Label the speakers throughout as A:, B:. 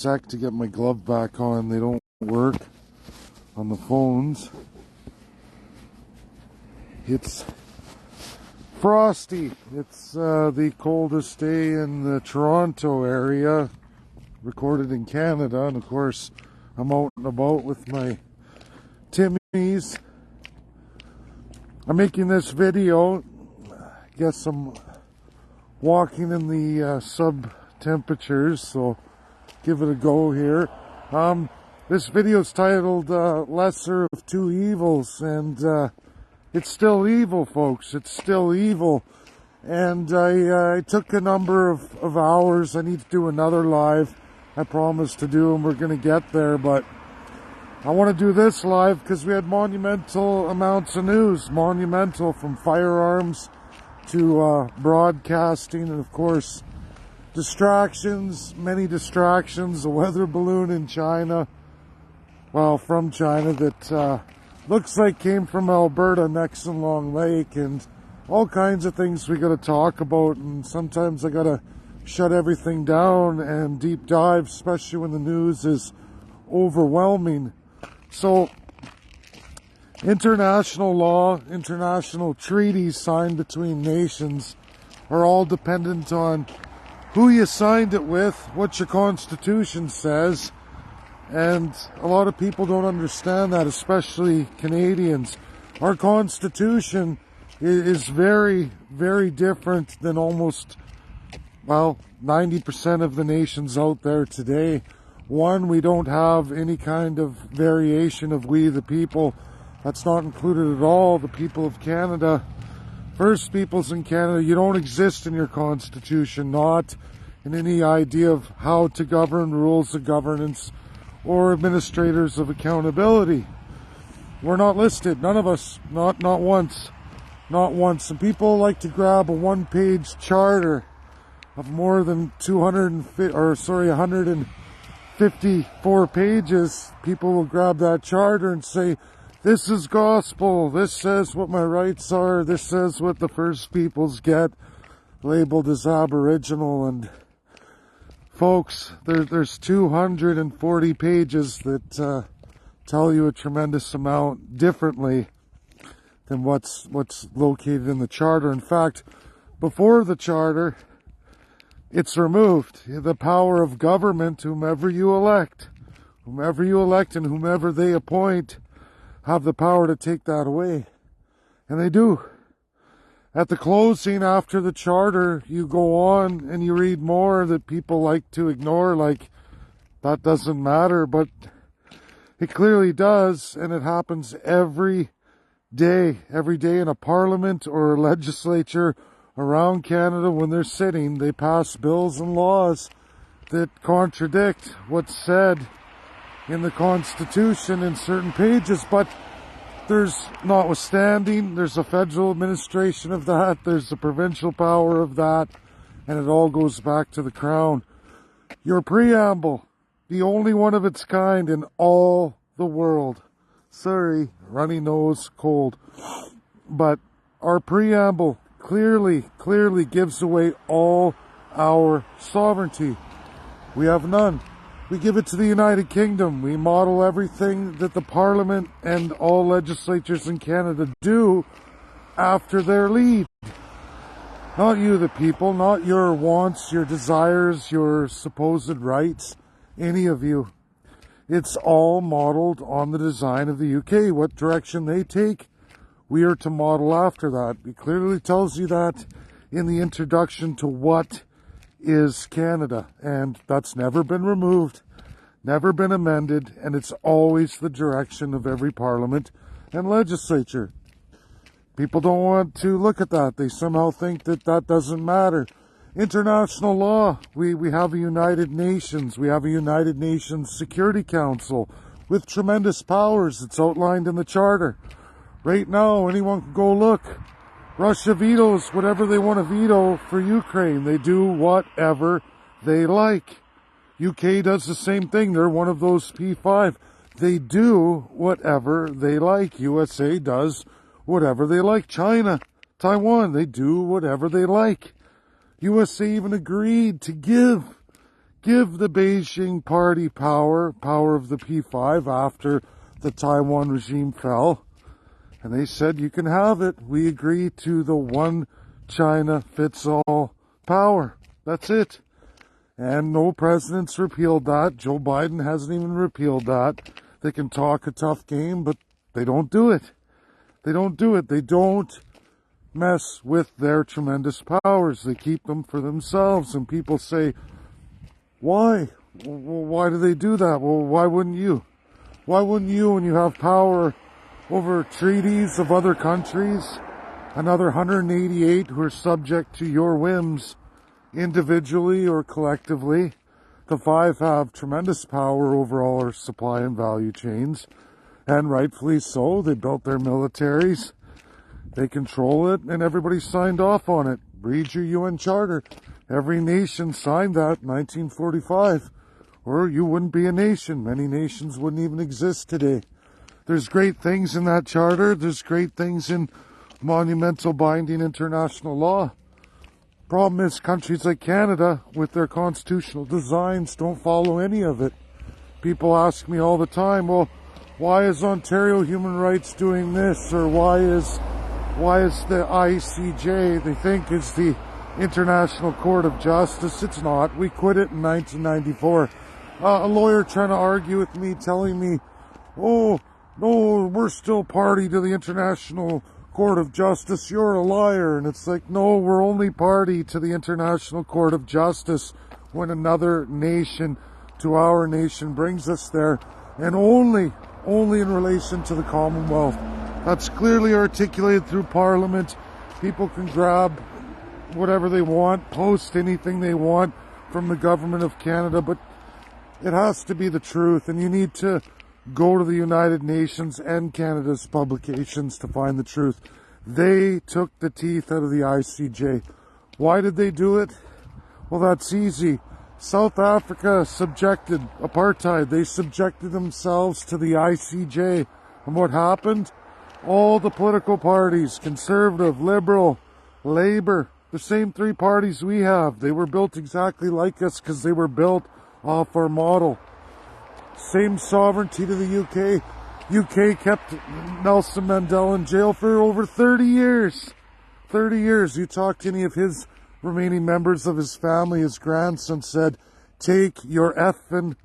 A: sec to get my glove back on. They don't work on the phones. It's frosty. It's the coldest day in the Toronto area, recorded in Canada, and of course I'm out and about with my Timmies. I'm making this video. I guess I'm walking in the sub temperatures, so give it a go here. This video is titled Lesser of Two Evils, and it's still evil, folks. It's still evil. And I took a number of hours. I need to do another live. I promised to do, and we're going to get there, but I want to do this live because we had monumental amounts of news. Monumental, from firearms to broadcasting, and of course distractions, many distractions. A weather balloon in China, well, from China, that looks like came from Alberta, next in Long Lake, and all kinds of things we got to talk about. And sometimes I got to shut everything down and deep dive, especially when the news is overwhelming. So international law, international treaties signed between nations are all dependent on who you signed it with, what your constitution says. And a lot of people don't understand that, especially Canadians. Our constitution is very, very different than almost, well, 90% of the nations out there today. One, we don't have any kind of variation of we the people. That's not included at all. The people of Canada, First Peoples in Canada, you don't exist in your constitution, not in any idea of how to govern, rules of governance, or administrators of accountability. We're not listed, none of us, not once, not once. And people like to grab a one-page charter of more than 154 pages. People will grab that charter and say, this is gospel, this says what my rights are, this says what the First Peoples get, labeled as Aboriginal. And folks, there's 240 pages that tell you a tremendous amount differently than what's located in the charter. In fact, before the charter, it's removed. The power of government, whomever you elect and whomever they appoint, have the power to take that away. And they do. At the closing, after the charter, you go on and you read more that people like to ignore, like that doesn't matter, but it clearly does, and it happens every day in a parliament or a legislature around Canada. When they're sitting, they pass bills and laws that contradict what's said in the Constitution in certain pages. But there's, notwithstanding, there's a federal administration of that, there's the provincial power of that, and it all goes back to the Crown. Your preamble, the only one of its kind in all the world. Sorry, runny nose, cold. But our preamble clearly gives away all our sovereignty. We have none. We give it to the United Kingdom. We model everything that the Parliament and all legislatures in Canada do after their lead. Not you, the people, not your wants, your desires, your supposed rights, any of you. It's all modeled on the design of the UK. What direction they take, we are to model after that. It clearly tells you that in the introduction to what is Canada, and that's never been removed, never been amended, and it's always the direction of every parliament and legislature. People don't want to look at that. They somehow think that that doesn't matter. International law, we have a United Nations, we have a United Nations Security Council with tremendous powers. It's outlined in the charter. Right now, anyone can go look. Russia vetoes whatever they want to veto for Ukraine. They do whatever they like. UK does the same thing. They're one of those P5. They do whatever they like. USA does whatever they like. China, Taiwan, they do whatever they like. USA even agreed to give give the Beijing party power of the P5 after the Taiwan regime fell. And they said, you can have it. We agree to the one China fits all power. That's it. And no president's repealed that. Joe Biden hasn't even repealed that. They can talk a tough game, but they don't do it. They don't do it. They don't mess with their tremendous powers. They keep them for themselves. And people say, why? Well, why do they do that? Well, why wouldn't you? Why wouldn't you, when you have power over treaties of other countries, another 188 who are subject to your whims, individually or collectively? The 5 have tremendous power over all our supply and value chains, and rightfully so. They built their militaries, they control it, and everybody signed off on it. Read your UN Charter. Every nation signed that in 1945, or you wouldn't be a nation. Many nations wouldn't even exist today. There's great things in that charter. There's great things in monumental binding international law. Problem is, countries like Canada, with their constitutional designs, don't follow any of it. People ask me all the time, well, why is Ontario Human Rights doing this? Or why is the ICJ, they think, is the International Court of Justice? It's not. We quit it in 1994. A lawyer trying to argue with me, telling me, oh, no, we're still party to the International Court of Justice. You're a liar. And it's like, no, we're only party to the International Court of Justice when another nation to our nation brings us there, and only in relation to the Commonwealth. That's clearly articulated through Parliament. People can grab whatever they want, post anything they want from the government of Canada, but it has to be the truth, and you need to go to the United Nations and Canada's publications to find the truth. They took the teeth out of the ICJ. Why did they do it? Well, that's easy. South Africa subjected apartheid. They subjected themselves to the ICJ. And what happened? All the political parties, Conservative, Liberal, Labour, the same 3 parties we have, they were built exactly like us because they were built off our model. Same sovereignty to the UK. UK kept Nelson Mandela in jail for over 30 years. 30 years. You talk to any of his remaining members of his family, his grandson said, take your effing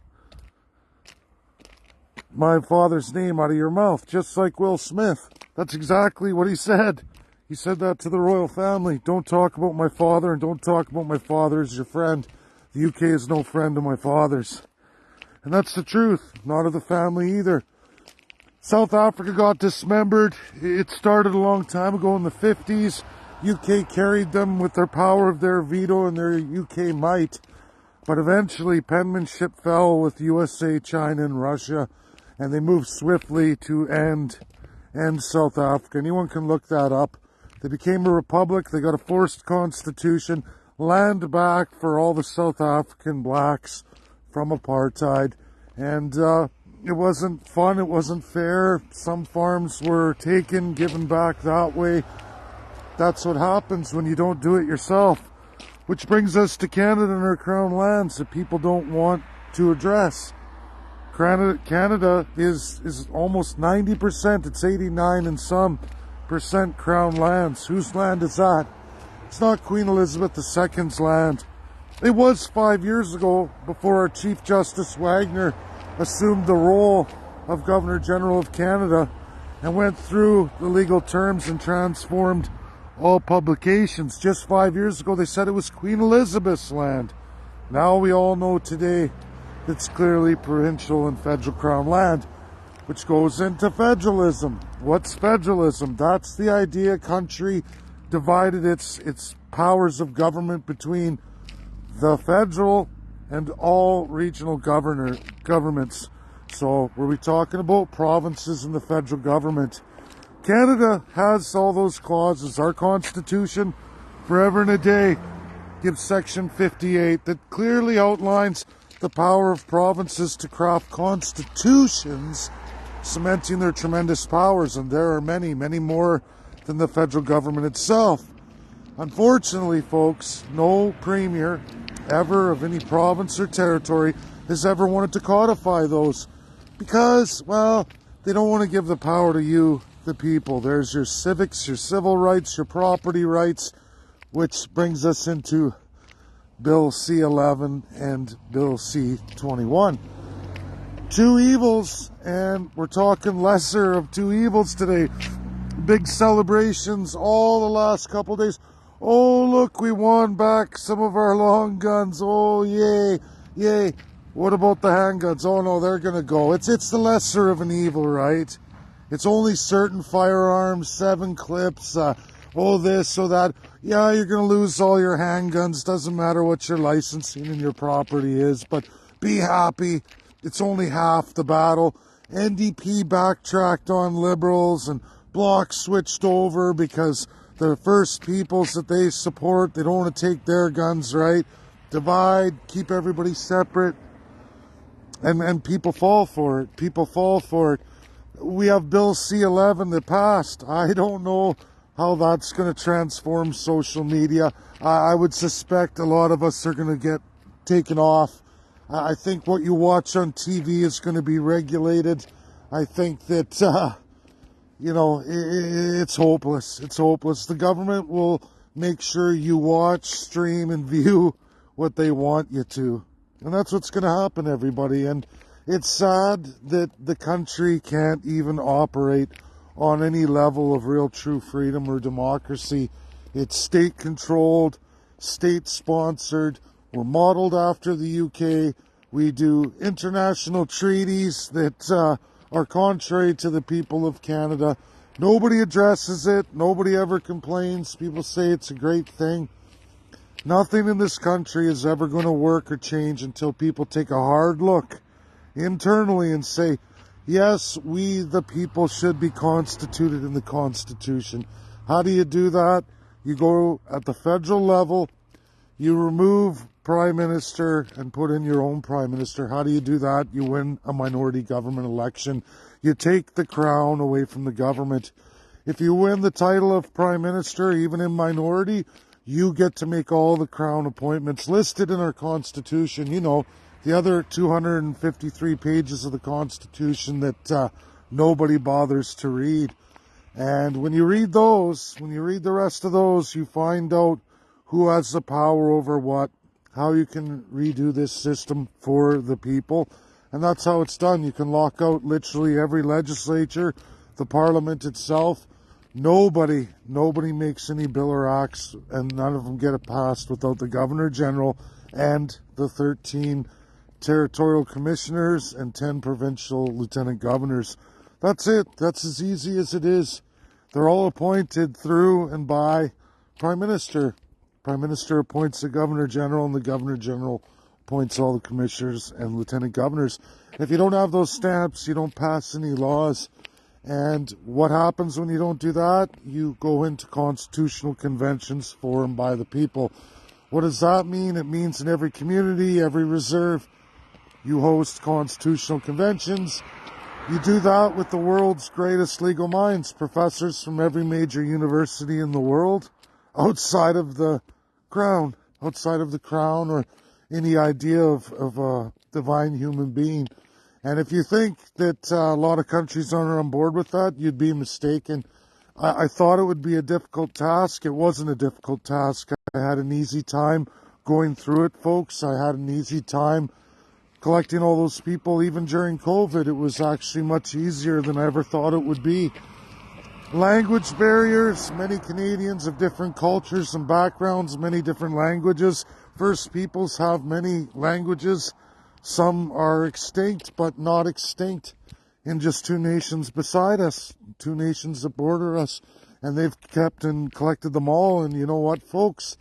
A: my father's name out of your mouth, just like Will Smith. That's exactly what he said. He said that to the royal family. Don't talk about my father, and don't talk about my father as your friend. The UK is no friend of my father's. And that's the truth. Not of the family either. South Africa got dismembered. It started a long time ago in the 50s. UK carried them with their power of their veto and their UK might. But eventually penmanship fell with USA, China, and Russia. And they moved swiftly to end South Africa. Anyone can look that up. They became a republic. They got a forced constitution. Land back for all the South African blacks from apartheid. And it wasn't fun. It wasn't fair. Some farms were taken, given back that way. That's what happens when you don't do it yourself. Which brings us to Canada and our crown lands that people don't want to address. Canada is almost 90%. It's 89 and some percent crown lands. Whose land is that? It's not Queen Elizabeth II's land. It was 5 years ago, before our Chief Justice Wagner assumed the role of Governor General of Canada and went through the legal terms and transformed all publications. Just 5 years ago, they said it was Queen Elizabeth's land. Now we all know today it's clearly provincial and federal crown land, which goes into federalism. What's federalism? That's the idea a country divided its powers of government between the federal and all regional governments. So were we talking about provinces and the federal government? Canada has all those clauses. Our Constitution, forever and a day, gives Section 58 that clearly outlines the power of provinces to craft constitutions, cementing their tremendous powers. And there are many, many more than the federal government itself. Unfortunately, folks, no premier, ever of any province or territory has ever wanted to codify those. Because, well, they don't want to give the power to you, the people. There's your civics, your civil rights, your property rights, which brings us into Bill C-11 and Bill C-21. Two evils, and we're talking lesser of two evils today. Big celebrations all the last couple days. Oh, look, we won back some of our long guns. Oh, yay, yay. What about the handguns? Oh, no, they're going to go. It's the lesser of an evil, right? It's only certain firearms, 7 clips, oh, this, oh, that. Yeah, you're going to lose all your handguns. Doesn't matter what your licensing and your property is, but be happy. It's only half the battle. NDP backtracked on Liberals and Bloc switched over because the First Peoples that they support, they don't want to take their guns, right? Divide, keep everybody separate. And people fall for it. People fall for it. We have Bill C-11 that passed. I don't know how that's going to transform social media. I would suspect a lot of us are going to get taken off. I think what you watch on TV is going to be regulated. I think that, you know, it's hopeless. It's hopeless. The government will make sure you watch, stream, and view what they want you to. And that's what's going to happen, everybody. And it's sad that the country can't even operate on any level of real true freedom or democracy. It's state-controlled, state-sponsored. We're modeled after the UK. We do international treaties that are contrary to the people of Canada. Nobody addresses it. Nobody ever complains. People say it's a great thing. Nothing in this country is ever going to work or change until people take a hard look internally and say, yes, we the people should be constituted in the Constitution. How do you do that? You go at the federal level, you remove Prime Minister and put in your own Prime Minister. How do you do that? You win a minority government election. You take the crown away from the government. If you win the title of Prime Minister, even in minority, you get to make all the crown appointments listed in our Constitution. You know, the other 253 pages of the Constitution that nobody bothers to read. And when you read those, when you read the rest of those, you find out who has the power over what, how you can redo this system for the people. And that's how it's done. You can lock out literally every legislature, the Parliament itself. Nobody makes any bill or acts, and none of them get it passed without the Governor General and the 13 territorial commissioners and 10 provincial lieutenant governors. That's it. That's as easy as it is. They're all appointed through and by Prime Minister. Prime Minister appoints the Governor General, and the Governor General appoints all the commissioners and lieutenant governors. If you don't have those stamps, you don't pass any laws. And what happens when you don't do that? You go into constitutional conventions formed by the people. What does that mean? It means in every community, every reserve, you host constitutional conventions. You do that with the world's greatest legal minds, professors from every major university in the world, outside of the crown, or any idea of a divine human being. And if you think that a lot of countries aren't on board with that, you'd be mistaken. I thought it would be a difficult task. It wasn't a difficult task. I had an easy time going through it, folks. I had an easy time collecting all those people. Even during COVID, it was actually much easier than I ever thought it would be. Language barriers. Many Canadians of different cultures and backgrounds, many different languages. First Peoples have many languages. Some are extinct, but not extinct in just 2 nations beside us, 2 nations that border us. And they've kept and collected them all. And you know what, folks?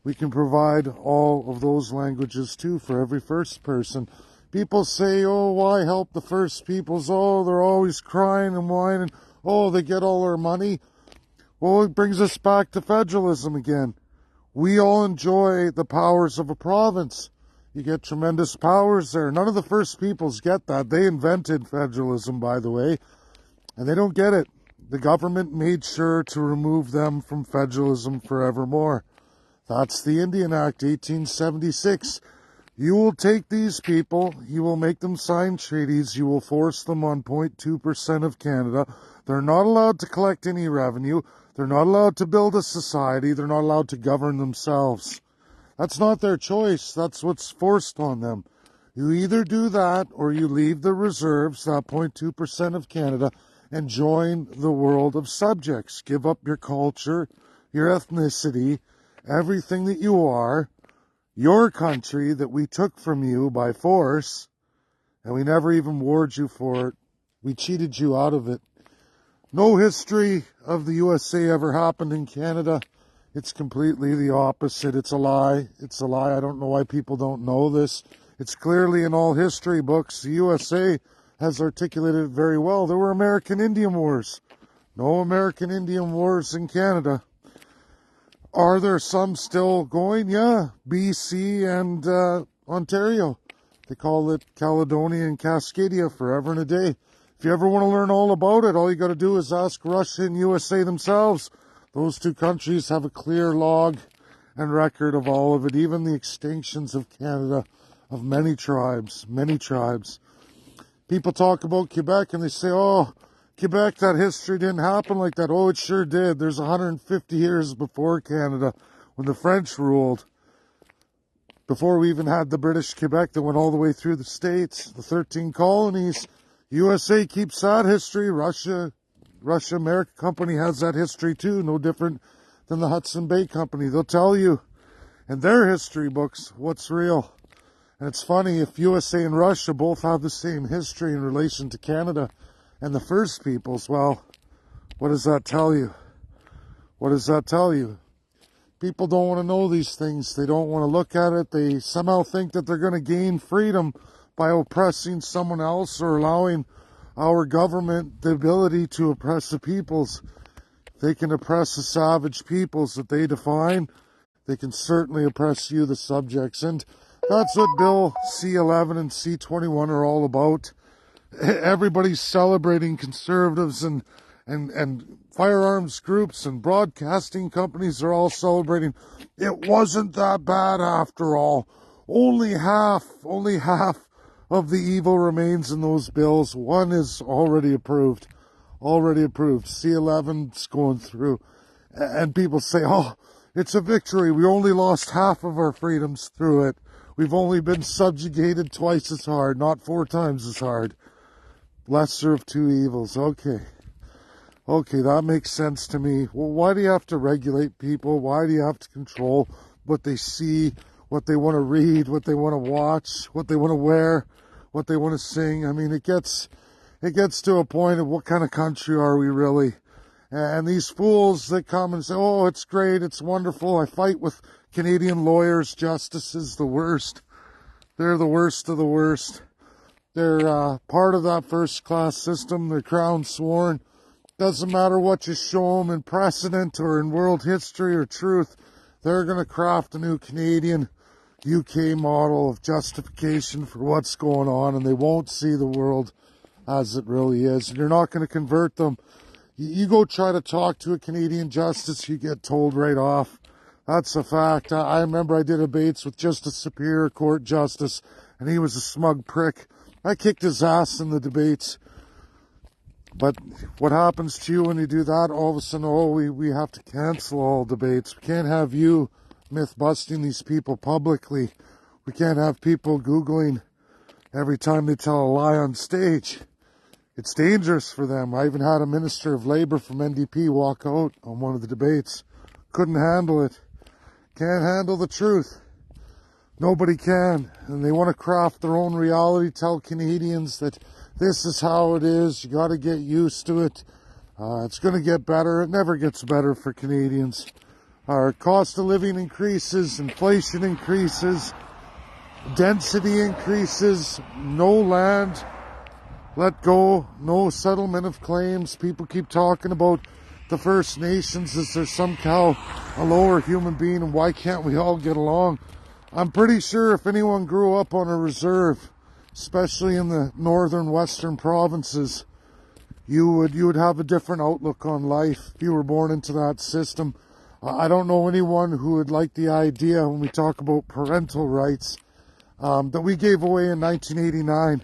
A: We can provide all of those languages too for every first person. People say, oh, why help the First Peoples? Oh, they're always crying and whining. Oh, they get all our money. Well, it brings us back to federalism again. We all enjoy the powers of a province. You get tremendous powers there. None of the First Peoples get that. They invented federalism, by the way, and they don't get it. The government made sure to remove them from federalism forevermore. That's the Indian Act, 1876. You will take these people, you will make them sign treaties, you will force them on 0.2% of Canada. They're not allowed to collect any revenue. They're not allowed to build a society. They're not allowed to govern themselves. That's not their choice. That's what's forced on them. You either do that or you leave the reserves, that 0.2% of Canada, and join the world of subjects. Give up your culture, your ethnicity, everything that you are, your country that we took from you by force, and we never even warned you for it. We cheated you out of it. No history of the USA ever happened in Canada. It's completely the opposite. It's a lie. It's a lie. I don't know why people don't know this. It's clearly in all history books. The USA has articulated it very well. There were American Indian Wars. No American Indian Wars in Canada. Are there some still going? Yeah. BC and Ontario. They call it Caledonia and Cascadia forever and a day. If you ever want to learn all about it, all you got to do is ask Russia and USA themselves. Those two countries have a clear log and record of all of it, even the extinctions of Canada, of many tribes, many tribes. People talk about Quebec and they say, oh, Quebec, that history didn't happen like that. Oh, it sure did. There's 150 years before Canada when the French ruled. Before we even had the British Quebec that went all the way through the States, the 13 colonies. USA keeps that history. Russia America Company has that history too. No different than the Hudson Bay Company. They'll tell you in their history books what's real. And it's funny, if USA and Russia both have the same history in relation to Canada and the First Peoples, well, what does that tell you? What does that tell you? People don't want to know these things. They don't want to look at it. They somehow think that they're going to gain freedom by oppressing someone else or allowing our government the ability to oppress the peoples. They can oppress the savage peoples that they define. They can certainly oppress you, the subjects. And that's what Bill C-11 and C-21 are all about. Everybody's celebrating, conservatives and firearms groups and broadcasting companies are all celebrating. It wasn't that bad after all. Only half of the evil remains in those bills. One is already approved. C-11's going through. And people say, oh, it's a victory. We only lost half of our freedoms through it. We've only been subjugated twice as hard, not 4 times as hard. Lesser of two evils. Okay, that makes sense to me. Well, why do you have to regulate people? Why do you have to control what they see, what they want to read, what they want to watch, what they want to wear, what they want to sing? I mean, it gets to a point of what kind of country are we really? And these fools that come and say, oh, it's great, it's wonderful. I fight with Canadian lawyers, justices, the worst. They're the worst of the worst. They're part of that first-class system. They're crown sworn. Doesn't matter what you show them in precedent or in world history or truth. They're going to craft a new Canadian UK model of justification for what's going on, and they won't see the world as it really is. And you're not going to convert them. You go try to talk to a Canadian justice, you get told right off. That's a fact. I remember I did debates with just a Superior Court justice, and he was a smug prick. I kicked his ass in the debates. But what happens to you when you do that? All of a sudden, oh, we have to cancel all debates. We can't have you myth-busting these people publicly. We can't have people Googling every time they tell a lie on stage. It's dangerous for them. I even had a Minister of Labour from NDP walk out on one of the debates. Couldn't handle it. Can't handle the truth. Nobody can. And they want to craft their own reality, tell Canadians that this is how it is. You got to get used to it. It's going to get better. It never gets better for Canadians. Our cost of living increases, inflation increases, density increases, no land let go, no settlement of claims. People keep talking about the First Nations as they're somehow a lower human being, and why can't we all get along? I'm pretty sure if anyone grew up on a reserve, especially in the northern western provinces, you would have a different outlook on life if you were born into that system. I don't know anyone who would like the idea when we talk about parental rights that we gave away in 1989.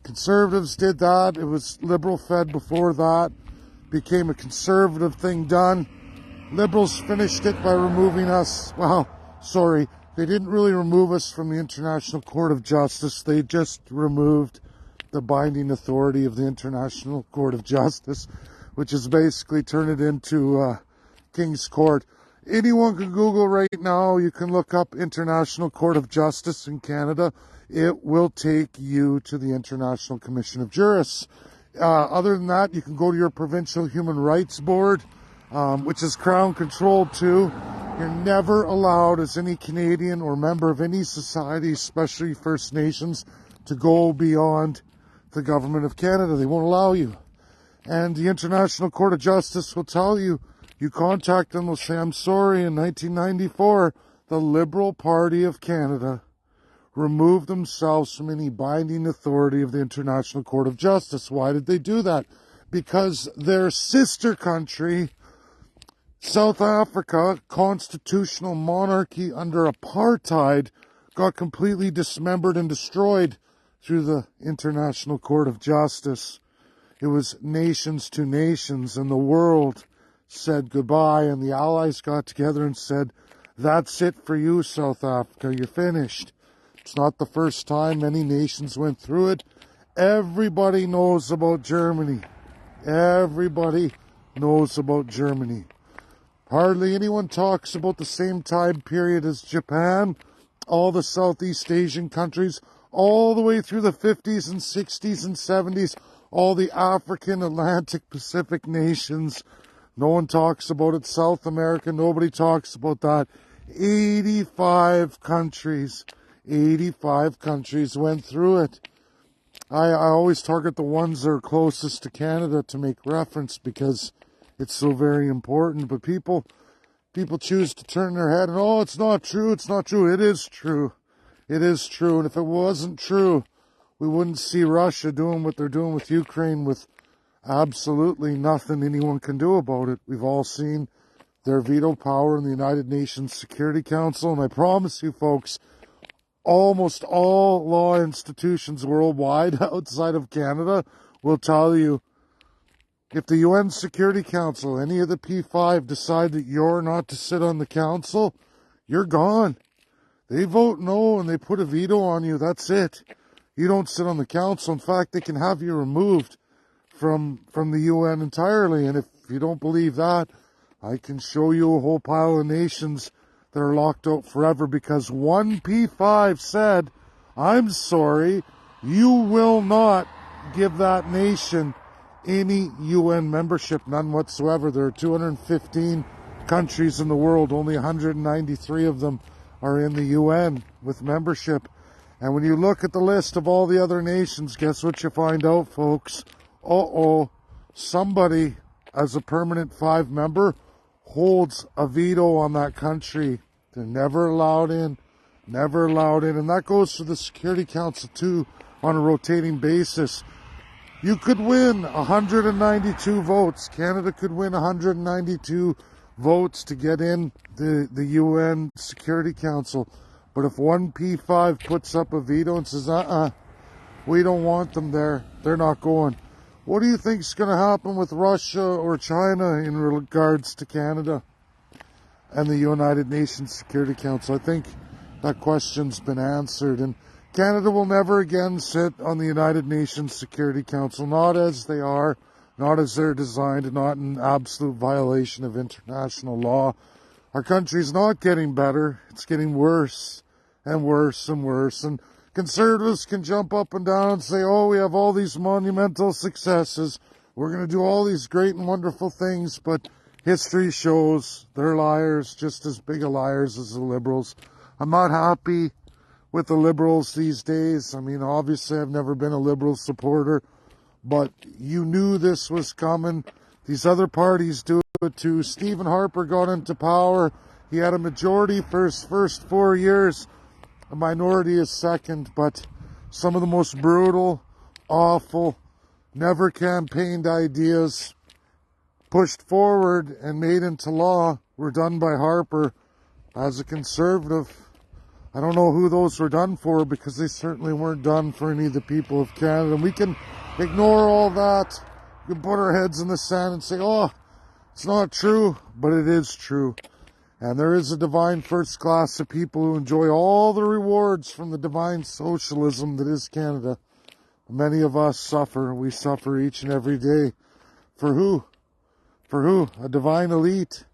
A: Conservatives did that. It was liberal fed before that. Became a conservative thing done. Liberals finished it by removing us. Well, sorry, they didn't really remove us from the International Court of Justice. They just removed the binding authority of the International Court of Justice, which is basically turned it into King's Court. Anyone can Google right now. You can look up International Court of Justice in Canada. It will take you to the International Commission of Jurists. Other than that, you can go to your provincial human rights board, which is Crown controlled too. You're never allowed as any Canadian or member of any society, especially First Nations, to go beyond the government of Canada. They won't allow you. And the International Court of Justice will tell you, you contact them, they'll say, I'm sorry, in 1994, the Liberal Party of Canada removed themselves from any binding authority of the International Court of Justice. Why did they do that? Because their sister country, South Africa, constitutional monarchy under apartheid, got completely dismembered and destroyed through the International Court of Justice. It was nations to nations, and the world said goodbye, and the Allies got together and said, that's it for you, South Africa, you're finished. It's not the first time many nations went through it. Everybody knows about Germany. Everybody knows about Germany. Hardly anyone talks about the same time period as Japan, all the Southeast Asian countries, all the way through the 50s and 60s and 70s, all the African, Atlantic, Pacific nations. No one talks about it. South America, nobody talks about that. 85 countries went through it. I always target the ones that are closest to Canada to make reference because it's so very important. But people choose to turn their head and, oh, it's not true, it's not true. It is true. It is true. And if it wasn't true, we wouldn't see Russia doing what they're doing with Ukraine with absolutely nothing anyone can do about it. We've all seen their veto power in the United Nations Security Council. And I promise you, folks, almost all law institutions worldwide outside of Canada will tell you, if the UN Security Council, any of the P5 decide that you're not to sit on the council, you're gone. They vote no and they put a veto on you. That's it. You don't sit on the council. In fact, they can have you removed from the UN entirely. And if you don't believe that, I can show you a whole pile of nations that are locked out forever because one P5 said, I'm sorry, you will not give that nation any UN membership, none whatsoever. There are 215 countries in the world. Only 193 of them are in the UN with membership. And when you look at the list of all the other nations, guess what you find out, folks? Somebody, as a permanent 5 member, holds a veto on that country. They're never allowed in. Never allowed in. And that goes to the Security Council, too, on a rotating basis. You could win 192 votes. Canada could win 192 votes to get in the UN Security Council. But if one P5 puts up a veto and says, we don't want them there, they're not going. What do you think is going to happen with Russia or China in regards to Canada and the United Nations Security Council? I think that question's been answered. And Canada will never again sit on the United Nations Security Council, not as they are, not as they're designed, and not in absolute violation of international law. Our country's not getting better. It's getting worse and worse and worse. And conservatives can jump up and down and say, oh, we have all these monumental successes. We're going to do all these great and wonderful things. But history shows they're liars, just as big a liars as the Liberals. I'm not happy with the Liberals these days. I mean, obviously, I've never been a Liberal supporter. But you knew this was coming. These other parties do it too. Stephen Harper got into power. He had a majority for his first 4 years. A minority is second, but some of the most brutal, awful, never campaigned ideas pushed forward and made into law were done by Harper as a Conservative. I don't know who those were done for, because they certainly weren't done for any of the people of Canada. And we can ignore all that. We can put our heads in the sand and say, oh, it's not true, but it is true. And there is a divine first class of people who enjoy all the rewards from the divine socialism that is Canada. Many of us suffer. We suffer each and every day. For who? For who? A divine elite.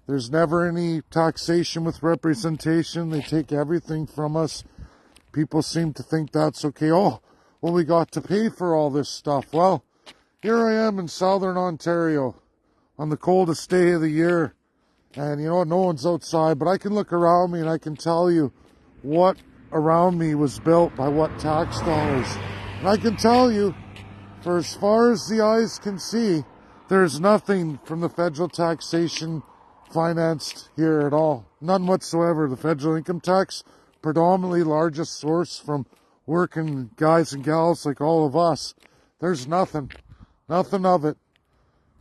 A: There's never any taxation with representation. They take everything from us. People seem to think that's okay. Oh, well, we got to pay for all this stuff. Well, here I am in southern Ontario on the coldest day of the year. And you know what? No one's outside, but I can look around me and I can tell you what around me was built by what tax dollars. And I can tell you, for as far as the eyes can see, there's nothing from the federal taxation financed here at all. None whatsoever. The federal income tax, predominantly largest source from working guys and gals like all of us. There's nothing. Nothing of it.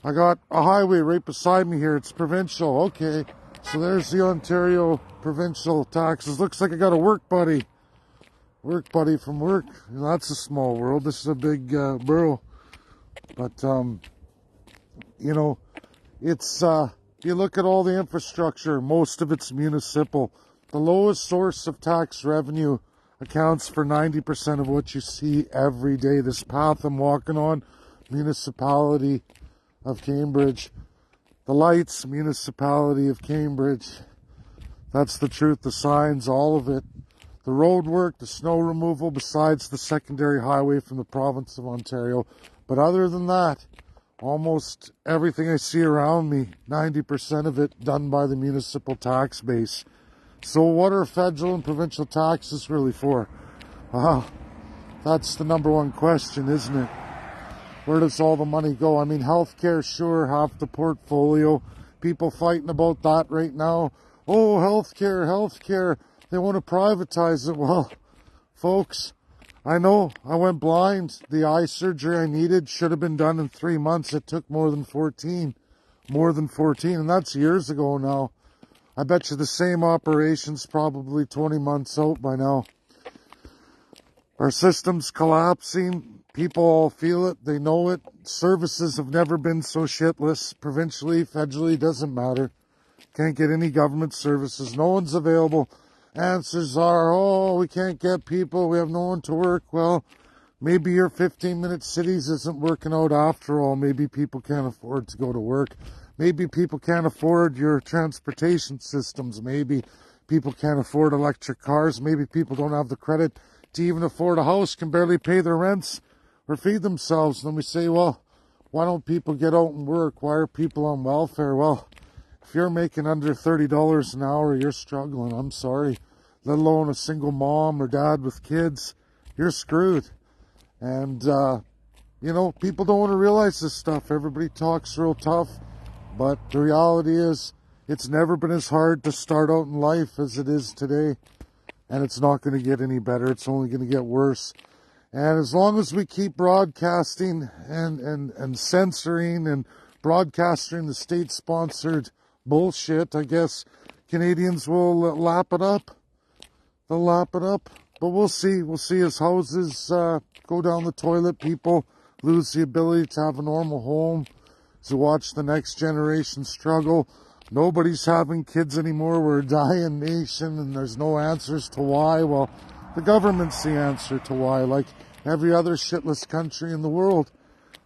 A: I got a highway right beside me here. It's provincial. Okay. So there's the Ontario provincial taxes. Looks like I got a work buddy. Work buddy from work. That's a small world. This is a big borough. But, you know, it's... you look at all the infrastructure, most of it's municipal. The lowest source of tax revenue accounts for 90% of what you see every day. This path I'm walking on, municipality of Cambridge. The lights, municipality of Cambridge. That's the truth, the signs, all of it. The road work, the snow removal, besides the secondary highway from the province of Ontario. But other than that, almost everything I see around me, 90% of it done by the municipal tax base. So what are federal and provincial taxes really for? Well, that's the number one question, isn't it? Where does all the money go? I mean, healthcare, sure, half the portfolio. People fighting about that right now. Oh, healthcare, healthcare. They want to privatize it. Well, folks, I know I went blind. The eye surgery I needed should have been done in 3 months. It took more than 14. More than 14, and that's years ago now. I bet you the same operation's probably 20 months out by now. Our system's collapsing. People all feel it. They know it. Services have never been so shitless. Provincially, federally, doesn't matter. Can't get any government services. No one's available. Answers are, oh, we can't get people. We have no one to work. Well, maybe your 15-minute cities isn't working out after all. Maybe people can't afford to go to work. Maybe people can't afford your transportation systems. Maybe people can't afford electric cars. Maybe people don't have the credit to even afford a house, can barely pay their rents or feed themselves. And then we say, well, why don't people get out and work? Why are people on welfare? Well, if you're making under $30 an hour, you're struggling. I'm sorry. Let alone a single mom or dad with kids, you're screwed. And, you know, people don't want to realize this stuff. Everybody talks real tough. But the reality is, it's never been as hard to start out in life as it is today. And it's not going to get any better. It's only going to get worse. And as long as we keep broadcasting and censoring and broadcasting the state-sponsored bullshit, I guess Canadians will lap it up. They'll lap it up. But we'll see. We'll see as houses go down the toilet. People lose the ability to have a normal home. To watch the next generation struggle. Nobody's having kids anymore. We're a dying nation and there's no answers to why. Well, the government's the answer to why. Like every other shitless country in the world.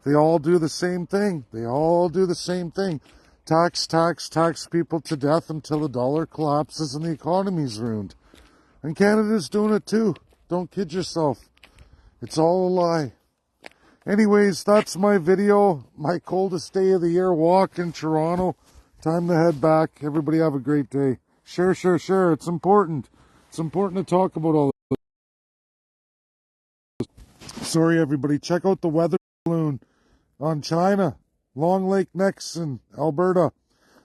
A: They all do the same thing. They all do the same thing. Tax, tax, tax people to death until the dollar collapses and the economy's ruined. And Canada's doing it too. Don't kid yourself. It's all a lie. Anyways, that's my video. My coldest day of the year walk in Toronto. Time to head back. Everybody have a great day. Share. It's important. It's important to talk about all this. Sorry, everybody. Check out the weather balloon on China. Long Lake Nexon, Alberta.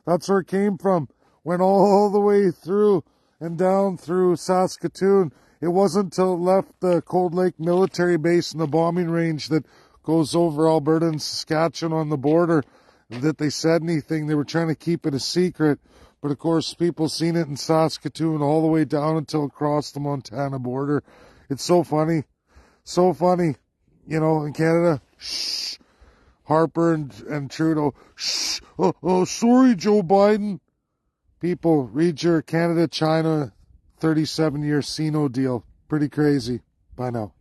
A: That's where it came from. Went all the way through and down through Saskatoon. It wasn't until it left the Cold Lake military base and the bombing range that goes over Alberta and Saskatchewan on the border that they said anything. They were trying to keep it a secret. But of course, people seen it in Saskatoon all the way down until across the Montana border. It's so funny. So funny. You know, in Canada, shh. Harper and Trudeau, shh. Oh, sorry, Joe Biden. People, read your Canada-China 37-year CINO deal. Pretty crazy. Bye now.